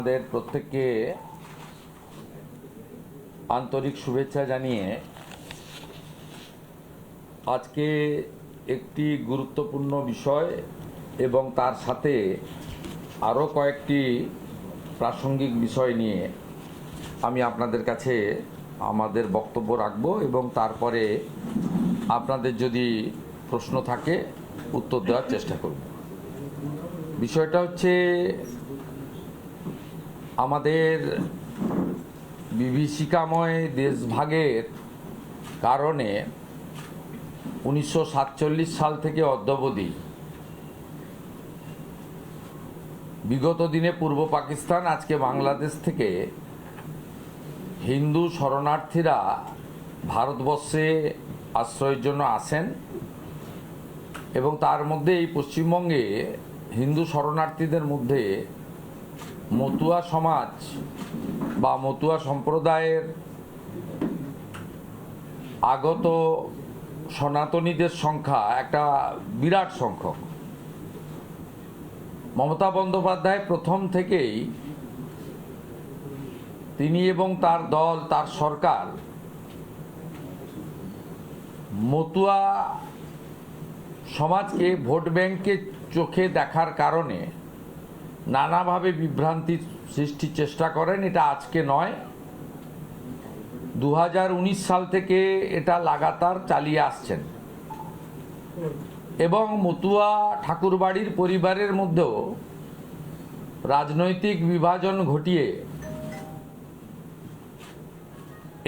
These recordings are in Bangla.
আমাদের প্রত্যেককে আন্তরিক শুভেচ্ছা জানিয়ে আজকে একটি গুরুত্বপূর্ণ বিষয় এবং তার সাথে আরও কয়েকটি প্রাসঙ্গিক বিষয় নিয়ে আমি আপনাদের কাছে আমাদের বক্তব্য রাখব এবং তারপরে আপনাদের যদি প্রশ্ন থাকে উত্তর দেওয়ার চেষ্টা করব। বিষয়টা হচ্ছে আমাদের বিভীষিকাময় দেশভাগের কারণে 1947 সাল থেকে অদ্যাবধি বিগত দিনে পূর্ব পাকিস্তান, আজকে বাংলাদেশ থেকে হিন্দু শরণার্থীরা ভারতবর্ষে আশ্রয়ের জন্য আসেন এবং তার মধ্যে এই পশ্চিমবঙ্গে হিন্দু শরণার্থীদের মধ্যে মতুয়া সমাজ বা মতুয়া সম্প্রদায়ের আগত সনাতনীদের সংখ্যা একটা বিরাট সংখ্যক। মমতা বন্দ্যোপাধ্যায় প্রথম থেকেই তিনি এবং তার দল, তার সরকার মতুয়া সমাজকে ভোট ব্যাংকের চোখে দেখার কারণে নানাভাবে বিভ্রান্তি সৃষ্টির চেষ্টা করেন। এটা আজকে নয়, 2019 সাল থেকে এটা লাগাতার চালিয়ে আসছেন এবং মতুয়া ঠাকুরবাড়ির পরিবারের মধ্যেও রাজনৈতিক বিভাজন ঘটিয়ে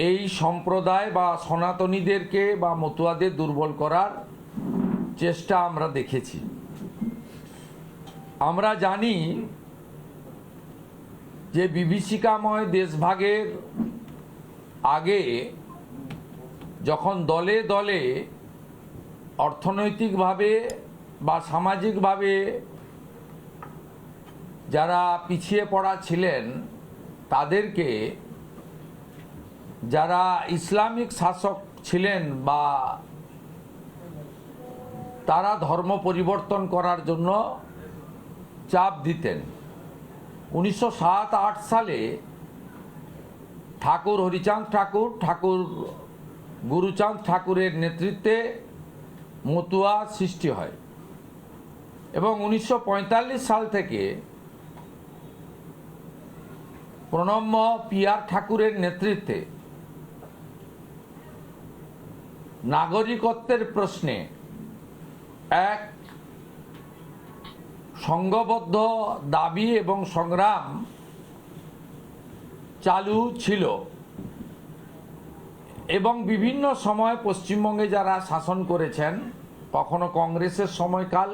এই সম্প্রদায় বা সনাতনীদেরকে বা মতুয়াদের দুর্বল করার চেষ্টা আমরা দেখেছি। আমরা জানি যে বিভীষিকাময় দেশভাগের আগে যখন দলে দলে অর্থনৈতিকভাবে বা সামাজিকভাবে যারা পিছিয়ে পড়া ছিলেন তাদেরকে যারা ইসলামিক শাসক ছিলেন বা তারা ধর্ম পরিবর্তন করার জন্য চাপ দিতেন। 1907-08 সালে ঠাকুর হরিচাঁদ ঠাকুর গুরুচাঁদ ঠাকুরের নেতৃত্বে মতুয়া সৃষ্টি হয় এবং 1945 সাল থেকে প্রণম্য পিয়ার ঠাকুরের নেতৃত্বে নাগরিকত্বের প্রশ্নে এক সংঘবদ্ধ দাবি এবং সংগ্রাম চালু ছিল এবং বিভিন্ন সময় পশ্চিমবঙ্গে যারা শাসন করেছেন, কখনো কংগ্রেসের সময়কাল,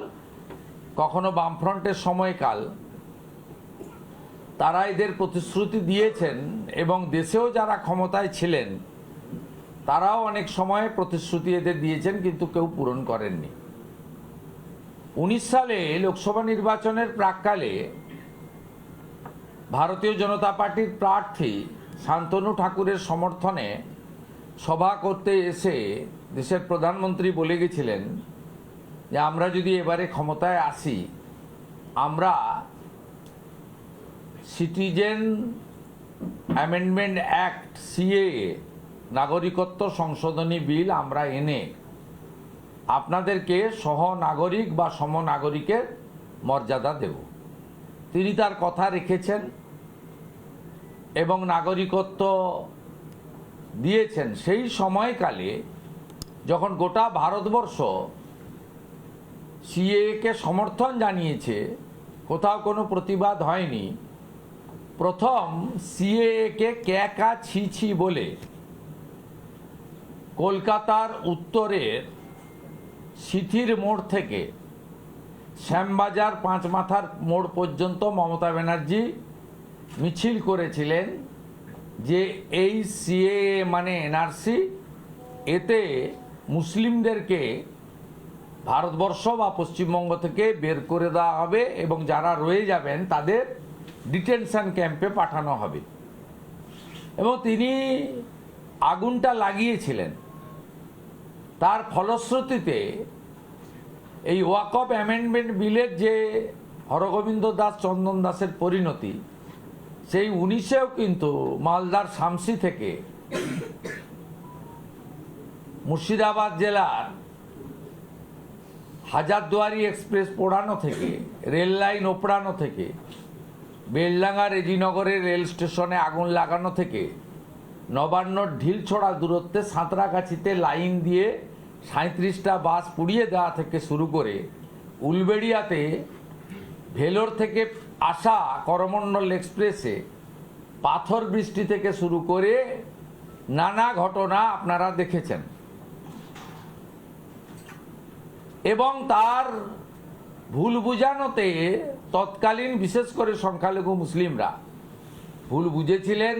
কখনো বামফ্রন্টের সময়কাল, তারা এদের প্রতিশ্রুতি দিয়েছেন এবং দেশেও যারা ক্ষমতায় ছিলেন তারাও অনেক সময় প্রতিশ্রুতি এদের দিয়েছেন, কিন্তু কেউ পূরণ করেননি। 19 সালে লোকসভা নির্বাচনের প্রাক্কালে ভারতীয় জনতা পার্টির প্রার্থী শান্তনু ঠাকুরের সমর্থনে সভা করতে এসে দেশের প্রধানমন্ত্রী বলে গেছিলেন যে আমরা যদি এবারে ক্ষমতায় আসি, আমরা সিটিজেন অ্যামেন্ডমেন্ট অ্যাক্ট সিএএ নাগরিকত্ব সংশোধনী বিল আমরা এনে আপনাদেরকে সহ নাগরিক বা সমনাগরিকের মর্যাদা দেব। তিনি তার কথা রেখেছেন এবং নাগরিকত্ব দিয়েছেন। সেই সময়কালে যখন গোটা ভারতবর্ষ সিএএকে সমর্থন জানিয়েছে, কোথাও কোনো প্রতিবাদ হয়নি, প্রথম সিএএকে ক্যাকা ছি ছি বলে কলকাতার উত্তরের সিথির মোড় থেকে শ্যামবাজার পাঁচমাথার মোড় পর্যন্ত মমতা ব্যানার্জি মিছিল করেছিলেন যে এই সিএএ মানে এনআরসি, এতে মুসলিমদেরকে ভারতবর্ষ বা পশ্চিমবঙ্গ থেকে বের করে দেওয়া হবে এবং যারা রয়ে যাবেন তাদের ডিটেনশন ক্যাম্পে পাঠানো হবে। এবং তিনি আগুনটা লাগিয়েছিলেন। তার ফলশ্রুতিতে এই ওয়াকফ অ্যামেন্ডমেন্ট বিলের যে হরগোবিন্দ দাস চন্দন দাসের পরিণতি, সেই 19-এও কিন্তু মালদার শামসি থেকে মুর্শিদাবাদ জেলার হাজারদুয়ারি এক্সপ্রেস পোড়ানো থেকে, রেল লাইন ওপড়ানো থেকে, বেলডাঙ্গা রেজিনগরের রেল স্টেশনে আগুন লাগানো থেকে, নবান্নর ঢিলছোড়া দূরত্বে সাঁতরাগাছিতে লাইন দিয়ে 37টা বাস পুড়িয়ে দেওয়া থেকে শুরু করে উলবেড়িয়াতে ভেলোর থেকে আসা করমণ্ডল এক্সপ্রেসে পাথর বৃষ্টি থেকে শুরু করে নানা ঘটনা আপনারা দেখেছেন। এবং তার ভুল বুঝানোতে তৎকালীন বিশেষ করে সংখ্যালঘু মুসলিমরা ভুল বুঝেছিলেন,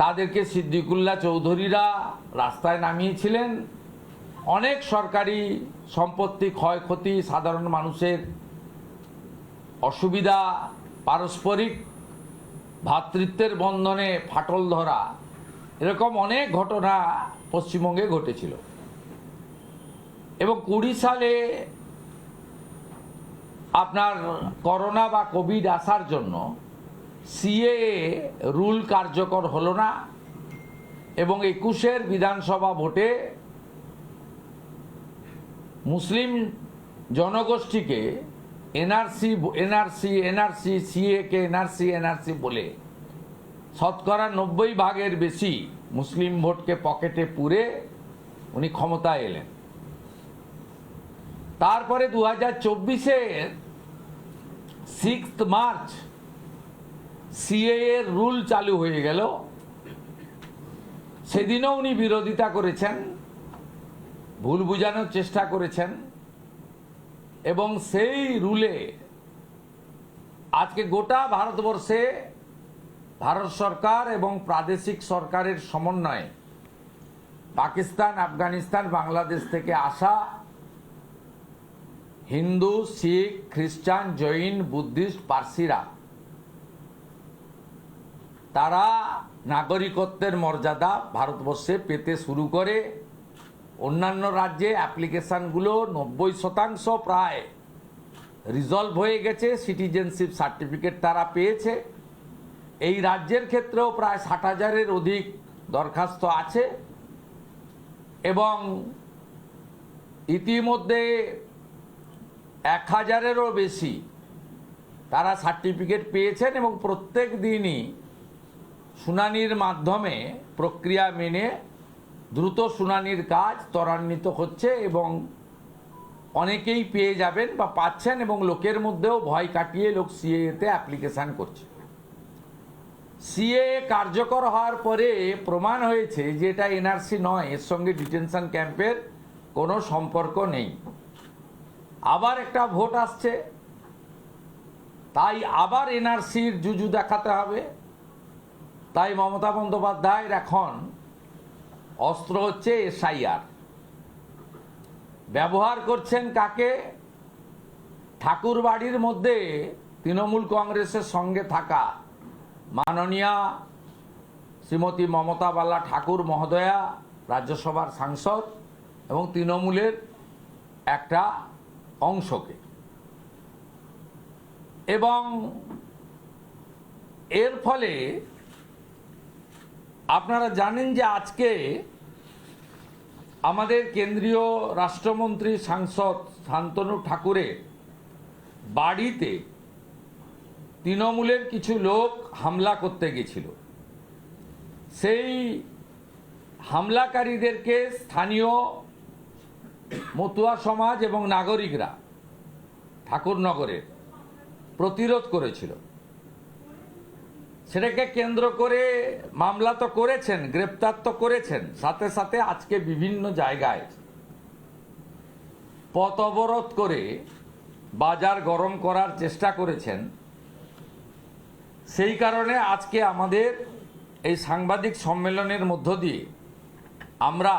তাদেরকে সিদ্দিকুল্লাহ চৌধুরীরা রাস্তায় নামিয়েছিলেন। অনেক সরকারি সম্পত্তি ক্ষয়ক্ষতি, সাধারণ মানুষের অসুবিধা, পারস্পরিক ভ্রাতৃত্বের বন্ধনে ফাটল ধরা, এরকম অনেক ঘটনা পশ্চিমবঙ্গে ঘটেছিল। এবং 20 সালে আপনার করোনা বা কোভিড আসার জন্য সিএএ রুল কার্যকর হলো না এবং 21-এর বিধানসভা ভোটে মুসলিম জনগোষ্ঠীকে এনআরসি সিএকে এনআরসি বলে শতকরা 90% বেশি মুসলিম ভোটকে পকেটে পুরে উনি ক্ষমতায় এলেন। তারপরে 2024-এর 6 মার্চ সিএএ রুল চালু হয়ে গেল। সেদিনও উনি বিরোধিতা করেছেন, ভুল বুঝানোর চেষ্টা করেছেন এবং সেই রুলে আজকে গোটা ভারতবর্ষে ভারত সরকার এবং প্রাদেশিক সরকারের সমন্বয়ে পাকিস্তান, আফগানিস্তান, বাংলাদেশ থেকে আসা হিন্দু, শিখ, খ্রিস্টান, জৈন, বুদ্ধিস্ট, পার্সিরা তারা নাগরিকত্বের মর্যাদা ভারতবর্ষে পেতে শুরু করে। অন্যান্য রাজ্যে অ্যাপ্লিকেশনগুলো 90% প্রায় রিজলভ হয়ে গেছে, সিটিজেনশিপ সার্টিফিকেট তারা পেয়েছে। এই রাজ্যের ক্ষেত্রেও প্রায় 60,000-এর অধিক দরখাস্ত আছে এবং ইতিমধ্যে 1,000-এরও বেশি তারা সার্টিফিকেট পেয়েছেন এবং প্রত্যেক দিনই শুনানির মাধ্যমে প্রক্রিয়া মেনে দ্রুত শুনানির কাজ ত্বরান্বিত হচ্ছে এবং অনেকেই পেয়ে যাবেন বা পাচ্ছেন এবং লোকের মধ্যেও ভয় কাটিয়ে লোক সিএতে অ্যাপ্লিকেশান করছে। সিএ কার্যকর হওয়ার পরে প্রমাণ হয়েছে যে এটা এনআরসি নয়, এর সঙ্গে ডিটেনশন ক্যাম্পের কোনো সম্পর্ক নেই। আবার একটা ভোট আসছে, তাই আবার এনআরসির জুজু দেখাতে হবে। তাই মমতা বন্দ্যোপাধ্যায়ের এখন অস্ত্র হচ্ছে এসআইআর। ব্যবহার করছেন কাকে? ঠাকুর বাড়ির মধ্যে তৃণমূল কংগ্রেসের সঙ্গে থাকা মাননীয়া শ্রীমতী মমতা বালা ঠাকুর মহোদয়া, রাজ্যসভার সাংসদ এবং তৃণমূলের একটা অংশকে। এবং এর ফলে আপনারা জানেন যে আজকে আমাদের কেন্দ্রীয় রাষ্ট্রমন্ত্রী সাংসদ শান্তনু ঠাকুরের বাড়িতে তৃণমূলের কিছু লোক হামলা করতে গেছিল। সেই হামলাকারীদেরকে স্থানীয় মতুয়া সমাজ এবং নাগরিকরা ঠাকুরনগরের প্রতিরোধ করেছিল। সেটাকে কেন্দ্র করে মামলা তো করেছেন, গ্রেপ্তার তো করেছেন, সাথে সাথে আজকে বিভিন্ন জায়গায় পথ অবরোধ করে বাজার গরম করার চেষ্টা করেছেন। সেই কারণে আজকে আমাদের এই সাংবাদিক সম্মেলনের মধ্য দিয়ে আমরা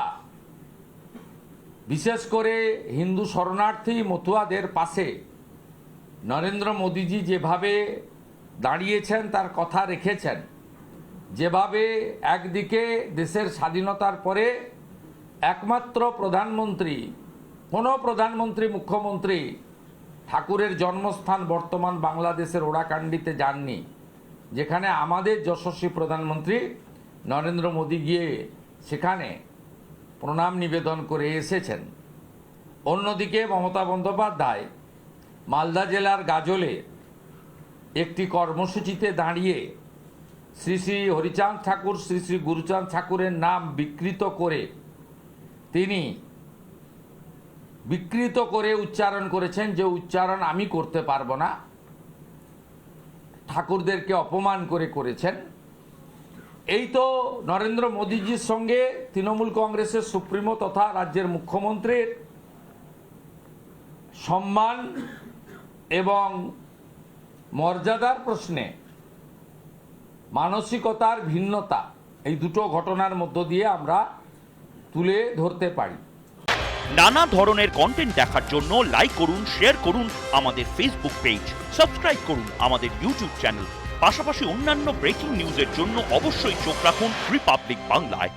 বিশেষ করে হিন্দু শরণার্থী মতুয়াদের পাশে নরেন্দ্র মোদীজি যেভাবে দাঁড়িয়েছেন, তার কথা রেখেছেন, যেভাবে একদিকে দেশের স্বাধীনতার পরে একমাত্র প্রধানমন্ত্রী, কোনো প্রধানমন্ত্রী মুখ্যমন্ত্রী ঠাকুরের জন্মস্থান বর্তমান বাংলাদেশের ওরাকান্ডিতে যাননি, যেখানে আমাদের যশস্বী প্রধানমন্ত্রী নরেন্দ্র মোদী গিয়ে সেখানে প্রণাম নিবেদন করে এসেছেন। অন্যদিকে মমতা বন্দ্যোপাধ্যায় মালদা জেলার গাজলে একটি কর্মসূচিতে দাঁড়িয়ে শ্রী শ্রী হরিচাঁদ ঠাকুর, শ্রী শ্রী গুরুচাঁদ ঠাকুরের নাম বিকৃত করে উচ্চারণ করেছেন, যে উচ্চারণ আমি করতে পারবো না, ঠাকুরদেরকে অপমান করেছেন। এই তো নরেন্দ্র মোদীজির সঙ্গে তৃণমূল কংগ্রেসের সুপ্রিমো তথা রাজ্যের মুখ্যমন্ত্রীর সম্মান এবং মর্যাদার প্রশ্নে মানসিকতার ভিন্নতা, এই দুটো ঘটনার মধ্য দিয়ে আমরা তুলে ধরতে পারি। নানা ধরনের কন্টেন্ট দেখার জন্য লাইক করুন, শেয়ার করুন আমাদের ফেসবুক পেজ, সাবস্ক্রাইব করুন আমাদের ইউটিউব চ্যানেল। পাশাপাশি অন্যান্য ব্রেকিং নিউজের জন্য অবশ্যই চোখ রাখুন রিপাবলিক বাংলায়।